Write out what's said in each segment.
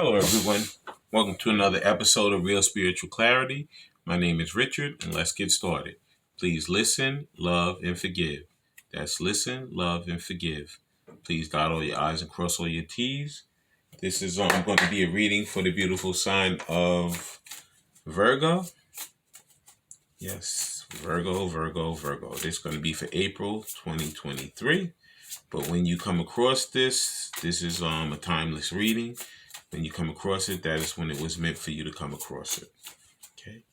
Hello, everyone. Welcome to another episode of Real Spiritual Clarity. My name is Richard, and let's get started. Please listen, love, and forgive. That's listen, love, and forgive. Please dot all your I's and cross all your T's. This is going to be a reading for the beautiful sign of Virgo. Yes, Virgo, Virgo, Virgo. This is going to be for April 2023. But when you come across this is a timeless reading. When you come across it, that is when it was meant for you to come across it. Okay.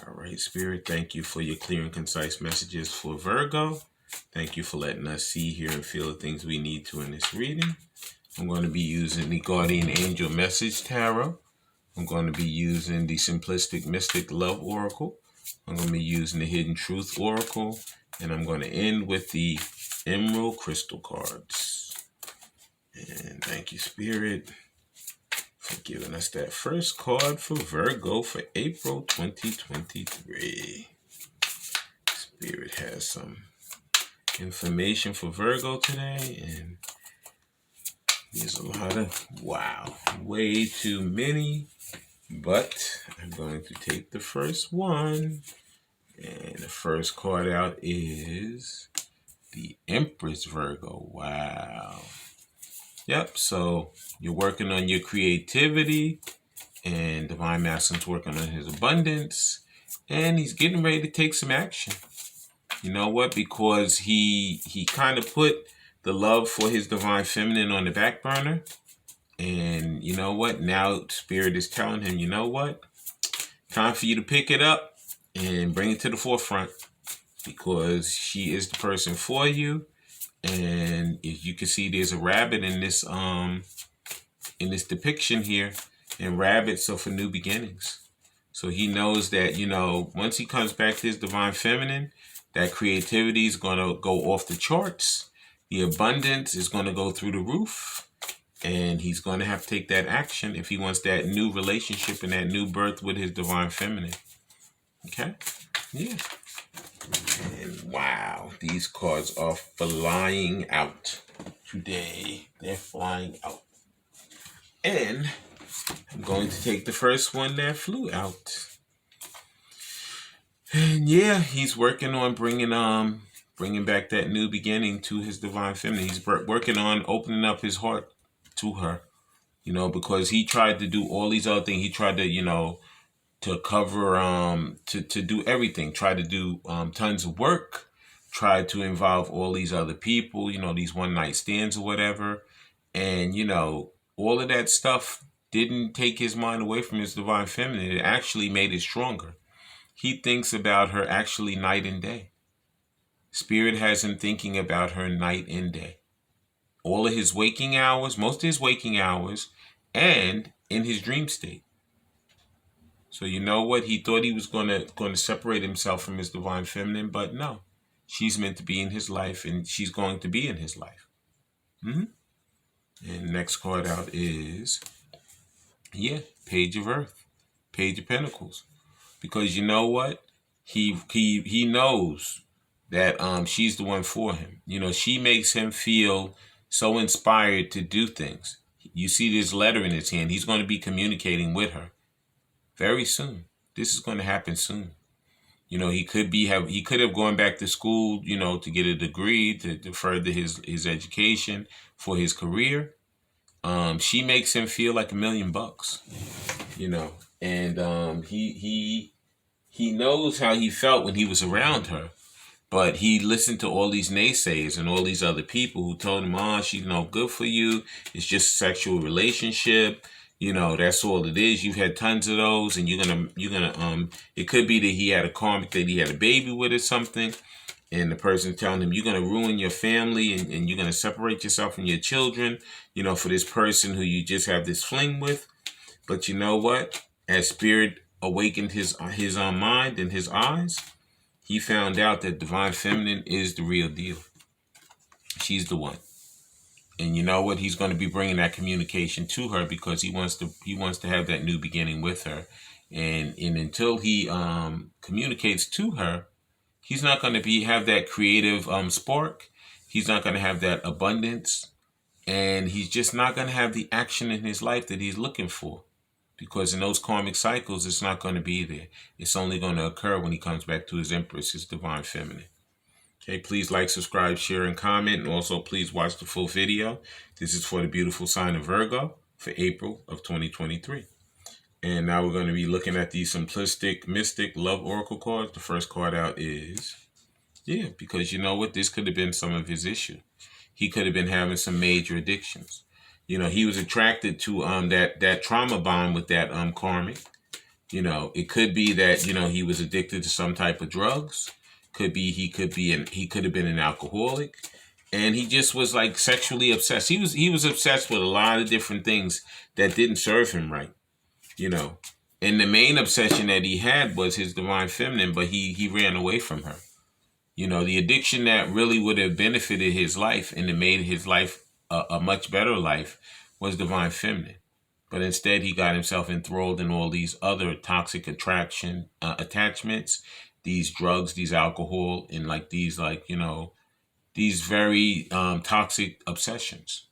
All right, Spirit, thank you for your clear and concise messages for Virgo. Thank you for letting us see, hear, and feel the things we need to in this reading. I'm going to be using the Guardian Angel Message Tarot. I'm going to be using the Simplistic Mystic Love Oracle. I'm going to be using the Hidden Truth Oracle. And I'm going to end with the Emerald Crystal cards. And thank you, Spirit, for giving us that first card for Virgo for April 2023. Spirit has some information for Virgo today, and there's a lot of, way too many, but I'm going to take the first one, and the first card out is the Empress Virgo. Wow. Yep, so you're working on your creativity, and Divine Masculine's working on his abundance, and he's getting ready to take some action. You know what? Because he kind of put the love for his Divine Feminine on the back burner, and you know what? Now Spirit is telling him, you know what? Time for you to pick it up and bring it to the forefront, because she is the person for you. And if you can see, there's a rabbit in this depiction here, and rabbits are for new beginnings. So he knows that, once he comes back to his Divine Feminine, that creativity is going to go off the charts. The abundance is going to go through the roof, and he's going to have to take that action if he wants that new relationship and that new birth with his Divine Feminine. Okay? Yeah. And wow, these cards are flying out today. They're flying out. And I'm going to take the first one that flew out. And yeah, he's working on bringing back that new beginning to his Divine Feminine. He's working on opening up his heart to her, because he tried to do all these other things. He tried to, to cover, to do everything, try to do tons of work, try to involve all these other people, these one night stands or whatever. And, all of that stuff didn't take his mind away from his Divine Feminine. It actually made it stronger. He thinks about her actually night and day. Spirit has him thinking about her night and day. All of his waking hours, most of his waking hours, and in his dream state. So you know what? He thought he was going to separate himself from his Divine Feminine, but no. She's meant to be in his life, and she's going to be in his life. And the next card out is, Page of Earth, Page of Pentacles. Because you know what? He knows that she's the one for him. She makes him feel so inspired to do things. You see this letter in his hand. He's going to be communicating with her very soon. This is going to happen soon. He could have gone back to school, to get a degree, to further his education for his career. She makes him feel like $1 million, and he knows how he felt when he was around her, but he listened to all these naysayers and all these other people who told him, she's no good for you. It's just a sexual relationship. That's all it is. You've had tons of those, and you're gonna it could be that he had a karmic that he had a baby with or something, and the person telling him you're gonna ruin your family and you're gonna separate yourself from your children, for this person who you just have this fling with. But you know what? As Spirit awakened his mind and his eyes, he found out that Divine Feminine is the real deal. She's the one. And you know what? He's going to be bringing that communication to her, because he wants to have that new beginning with her. And until he communicates to her, he's not going to have that creative spark. He's not going to have that abundance. And he's just not going to have the action in his life that he's looking for. Because in those karmic cycles, it's not going to be there. It's only going to occur when he comes back to his Empress, his Divine Feminine. Okay, please like, subscribe, share, and comment. And also, please watch the full video. This is for the beautiful sign of Virgo for April of 2023. And now we're going to be looking at these simplistic, mystic love oracle cards. The first card out is, because you know what? This could have been some of his issue. He could have been having some major addictions. He was attracted to that trauma bond with that karmic. It could be that he was addicted to some type of drugs. He could have been an alcoholic, and he just was like sexually obsessed. He was obsessed with a lot of different things that didn't serve him right. And the main obsession that he had was his Divine Feminine, but he ran away from her. The addiction that really would have benefited his life and it made his life a much better life was Divine Feminine. But instead, he got himself enthralled in all these other toxic attachments, these drugs, these alcohol, and these very toxic obsessions.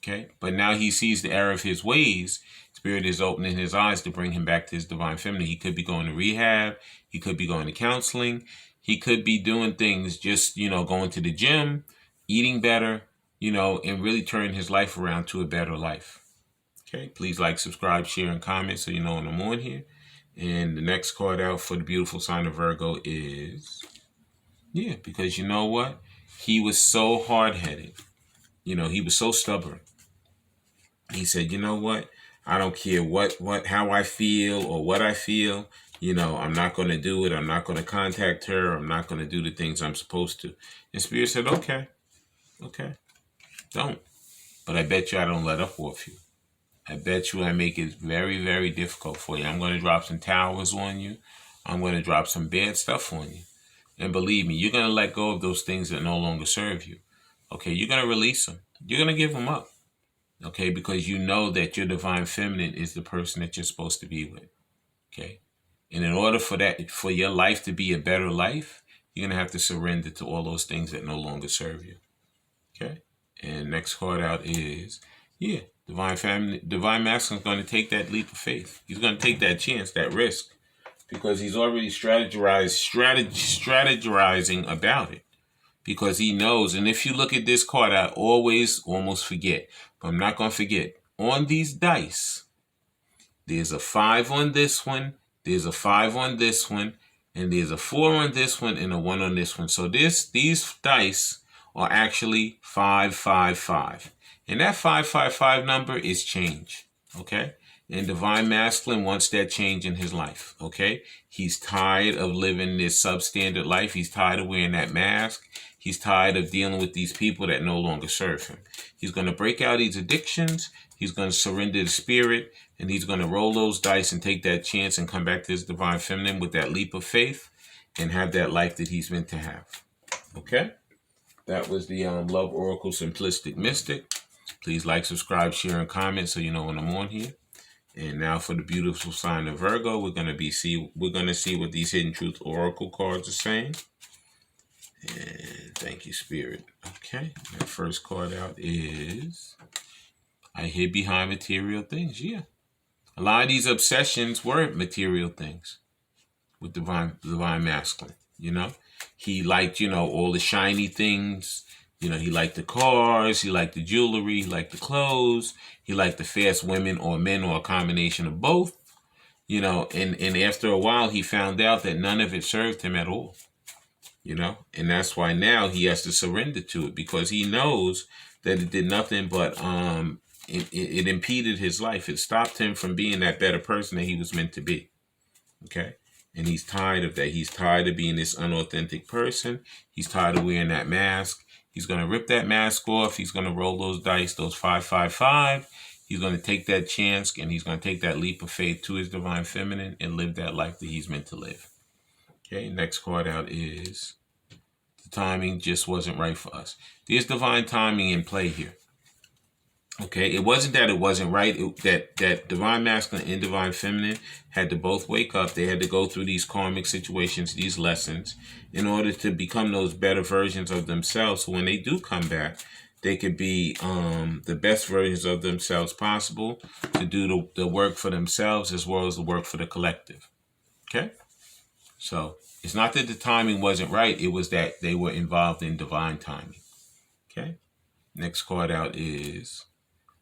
Okay, but now he sees the error of his ways. Spirit is opening his eyes to bring him back to his Divine Feminine. He could be going to rehab. He could be going to counseling. He could be doing things just, going to the gym, eating better, and really turning his life around to a better life. Okay, please like, subscribe, share, and comment so you know when I'm on here. And the next card out for the beautiful sign of Virgo is, because you know what? He was so hard-headed. He was so stubborn. He said, you know what? I don't care how I feel or what I feel. I'm not going to do it. I'm not going to contact her. I'm not going to do the things I'm supposed to. And Spirit said, okay, don't. But I bet you I don't let up off you. I bet you I make it very, very difficult for you. I'm going to drop some towers on you. I'm going to drop some bad stuff on you. And believe me, you're going to let go of those things that no longer serve you. Okay, you're going to release them. You're going to give them up. Okay, because you know that your Divine Feminine is the person that you're supposed to be with. Okay, and in order for your life to be a better life, you're going to have to surrender to all those things that no longer serve you. Okay, and next card out is, Divine Feminine, Divine Masculine is going to take that leap of faith. He's going to take that chance, that risk, because he's already strategizing about it. Because he knows, and if you look at this card, I always almost forget, but I'm not going to forget. On these dice, there's a 5 on this one, there's a 5 on this one, and there's a 4 on this one, and a 1 on this one. So these dice are actually 555. And that 555 number is change, okay? And Divine Masculine wants that change in his life, okay? He's tired of living this substandard life. He's tired of wearing that mask. He's tired of dealing with these people that no longer serve him. He's going to break out these addictions. He's going to surrender to Spirit, and he's going to roll those dice and take that chance and come back to his Divine Feminine with that leap of faith and have that life that he's meant to have. Okay? That was the Love Oracle Simplistic Mystic. Please like, subscribe, share, and comment so you know when I'm on here. And now for the beautiful sign of Virgo, we're going to see what these Hidden Truth Oracle cards are saying. And thank you, Spirit. Okay, the first card out is, I hid behind material things. Yeah, a lot of these obsessions were material things with Divine Masculine. He liked, all the shiny things. He liked the cars, he liked the jewelry, he liked the clothes, he liked the fast women or men or a combination of both, and after a while he found out that none of it served him at all, and that's why now he has to surrender to it, because he knows that it did nothing but it impeded his life. It stopped him from being that better person that he was meant to be. Okay. And he's tired of that. He's tired of being this unauthentic person. He's tired of wearing that mask. He's going to rip that mask off. He's going to roll those dice, those 555. He's going to take that chance, and he's going to take that leap of faith to his Divine Feminine and live that life that he's meant to live. Okay, next card out is, the timing just wasn't right for us. There's divine timing in play here. Okay, it wasn't that it wasn't right. That Divine Masculine and Divine Feminine had to both wake up. They had to go through these karmic situations, these lessons, in order to become those better versions of themselves. So when they do come back, They could be the best versions of themselves possible to do the work for themselves as well as the work for the collective. Okay? So it's not that the timing wasn't right, it was that they were involved in divine timing. Okay? Next card out is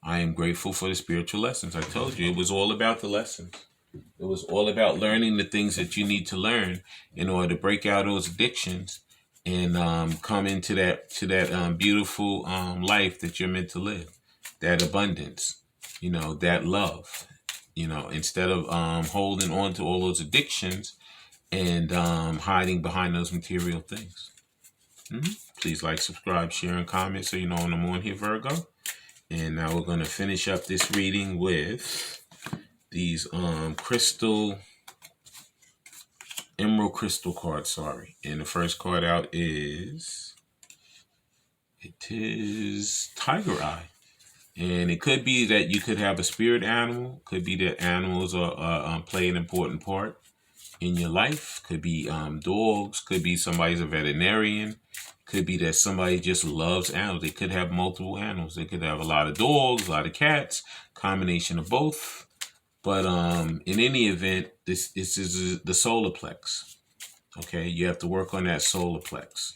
I am grateful for the spiritual lessons. I told you it was all about the lessons. It was all about learning the things that you need to learn in order to break out those addictions and come into that beautiful life that you're meant to live, that abundance, that love. Instead of holding on to all those addictions and hiding behind those material things. Please like, subscribe, share, and comment so you know when I'm on here, Virgo. And now we're going to finish up this reading with these emerald crystal cards, sorry. And the first card out is Tiger Eye. And it could be that you could have a spirit animal. Could be that animals are play an important part in your life. Could be dogs. Could be somebody's a veterinarian. Could be that somebody just loves animals. They could have multiple animals. They could have a lot of dogs, a lot of cats, combination of both. But in any event, this is the solar plex. Okay, you have to work on that solar plex.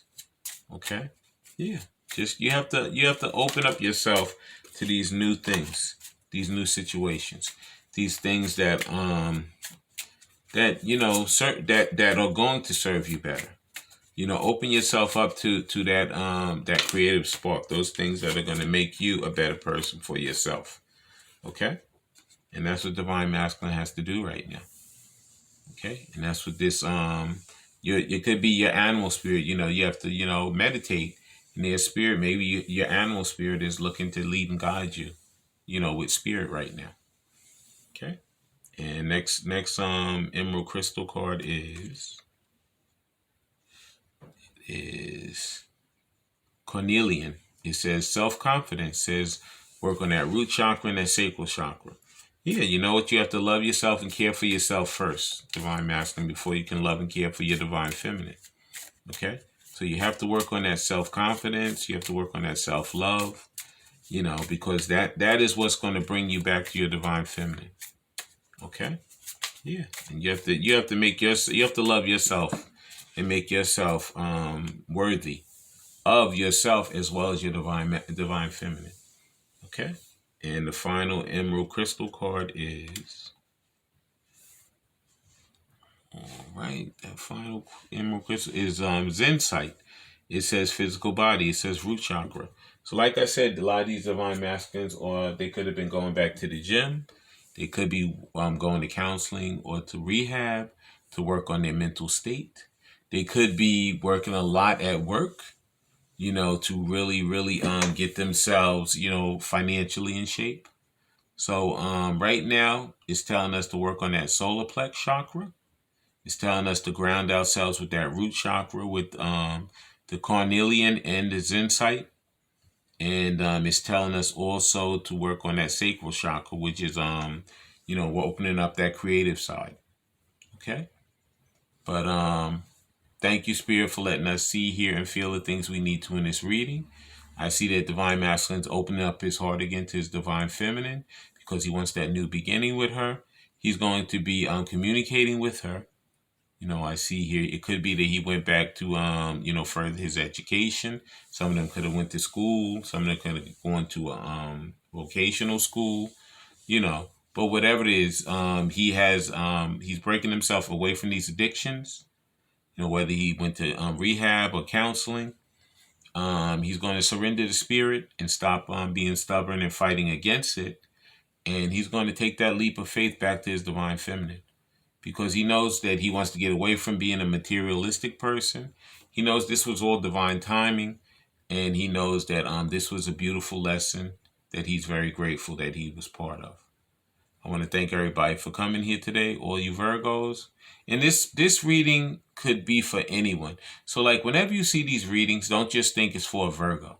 Okay, yeah. Just you have to open up yourself to these new things, these new situations, these things that that are going to serve you better. Open yourself up to that creative spark, those things that are going to make you a better person for yourself. Okay? And that's what Divine Masculine has to do right now. Okay? And that's what this it could be your animal spirit, you have to, meditate in their spirit. Maybe your animal spirit is looking to lead and guide you, with spirit right now. Okay? And next emerald crystal card is Cornelian. It says self-confidence, says work on that root chakra and that sacral chakra. Yeah, you know what? You have to love yourself and care for yourself first, Divine Masculine, before you can love and care for your Divine Feminine. Okay? So you have to work on that self-confidence. You have to work on that self-love, because that is what's going to bring you back to your Divine Feminine. Okay? Yeah. And you have to love yourself and make yourself worthy of yourself as well as your divine feminine. Okay? And the final emerald crystal card is all right. That final emerald crystal is Zen Sight. It says physical body. It says root chakra. So like I said, a lot of these divine masculines, or they could have been going back to the gym. They could be going to counseling or to rehab to work on their mental state. They could be working a lot at work, to really, really get themselves, financially in shape. So right now, it's telling us to work on that solar plex chakra. It's telling us to ground ourselves with that root chakra, with the carnelian and the Zen Sight. And it's telling us also to work on that sacral chakra, which is, we're opening up that creative side. Okay? But thank you, Spirit, for letting us see, hear, and feel the things we need to in this reading. I see that Divine Masculine's opening up his heart again to his Divine Feminine because he wants that new beginning with her. He's going to be communicating with her. I see here, it could be that he went back to, further his education. Some of them could have went to school. Some of them could have gone to vocational school, But whatever it is, he's breaking himself away from these addictions. Whether he went to rehab or counseling, he's going to surrender the spirit and stop being stubborn and fighting against it. And he's going to take that leap of faith back to his Divine Feminine. Because he knows that he wants to get away from being a materialistic person. He knows this was all divine timing, and he knows that this was a beautiful lesson that he's very grateful that he was part of. I want to thank everybody for coming here today, all you Virgos. And this reading could be for anyone. So like whenever you see these readings, don't just think it's for a Virgo.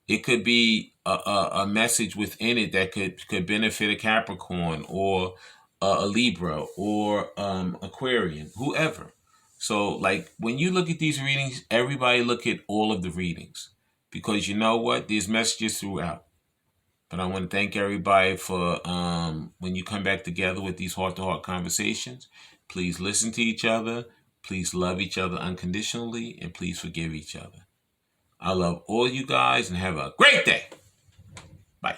It could be a message within it that could benefit a Capricorn or a Libra or Aquarian, whoever. So like when you look at these readings, everybody look at all of the readings because you know what? There's messages throughout. But I want to thank everybody for when you come back together with these heart-to-heart conversations, please listen to each other. Please love each other unconditionally, and please forgive each other. I love all you guys, and have a great day. Bye.